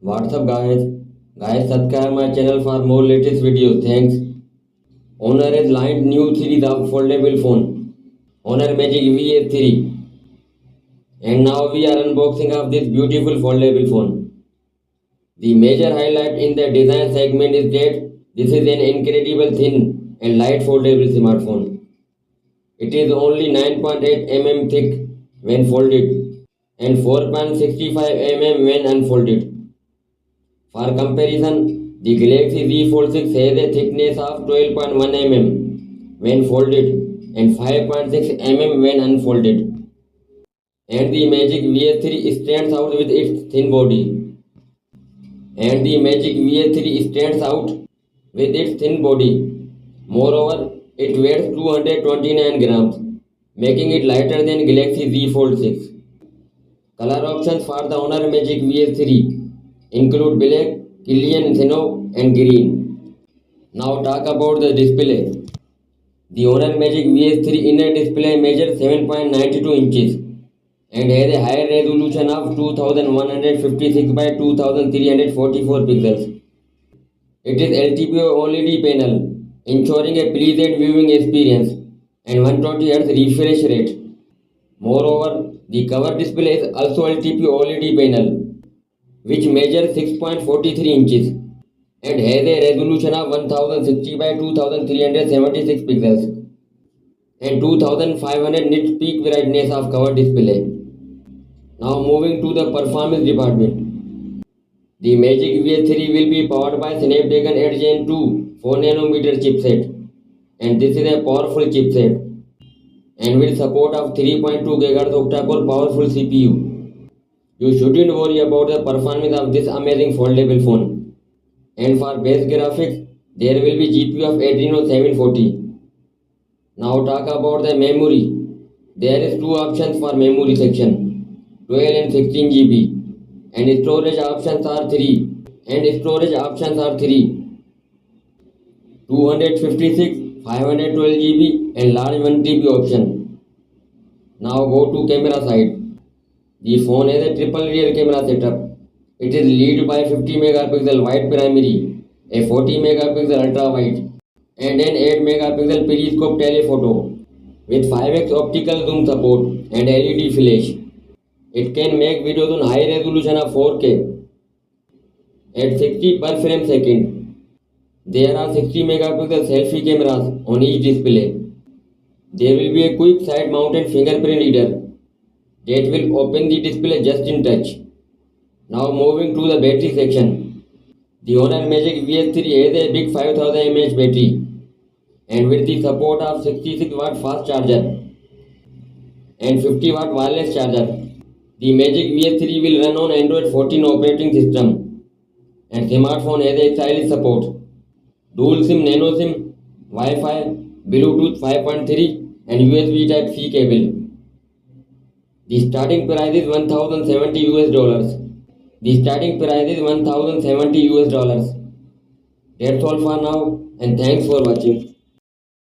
What's up guys? Guys, subscribe my channel for more latest videos. Thanks. Honor has launched new series of foldable phone, Honor Magic Vs3, and now we are unboxing of this beautiful foldable phone. The major highlight in the design segment is that this is an incredible thin and light foldable smartphone. It is only 9.8 mm thick when folded and 4.65 mm when unfolded. For comparison, the Galaxy Z Fold 6 has a thickness of 12.1 mm when folded and 5.6 mm when unfolded. And the Magic VS3 stands out with its thin body. Moreover, it weighs 229 grams, making it lighter than Galaxy Z Fold 6. Color options for the Honor Magic VS3 include black, Killian Thinno and green. Now talk about the display. The Honor Magic VS3 inner display measures 7.92 inches and has a higher resolution of 2156 by 2344 pixels. It is LTPO OLED panel, ensuring a pleasant viewing experience and 120 Hz refresh rate. Moreover, the cover display is also LTPO OLED panel, which measures 6.43 inches and has a resolution of 1060 by 2376 pixels and 2500 nits peak brightness of cover display. Now moving to the performance department. The Magic VS3 will be powered by Snapdragon 8 Gen 2 4nm chipset, and this is a powerful chipset and will support of 3.2 GHz octa-core powerful CPU. You shouldn't worry about the performance of this amazing foldable phone. And for base graphics, there will be GPU of Adreno 740. Now talk about the memory. There is two options for memory section, 12 and 16 GB, and storage options are 3. 256, 512 GB and large 1 TB option. Now go to camera side. The phone has a triple rear camera setup. It is led by 50 megapixel wide primary, a 40 megapixel ultra wide, and an 8 megapixel periscope telephoto with 5x optical zoom support and LED flash. It can make videos on high resolution of 4K at 60 per frame second. There are 60 megapixel selfie cameras on each display. There will be a quick side mounted fingerprint reader that will open the display just in touch. Now moving to the battery section. The Honor Magic VS3 has a big 5000 mAh battery and with the support of 66 watt fast charger and 50 watt wireless charger. The Magic VS3 will run on Android 14 operating system and smartphone has a stylish support, dual SIM, nano SIM, Wi-Fi, Bluetooth 5.3 and USB Type-C cable. The starting price is $1070. That's all for now and thanks for watching.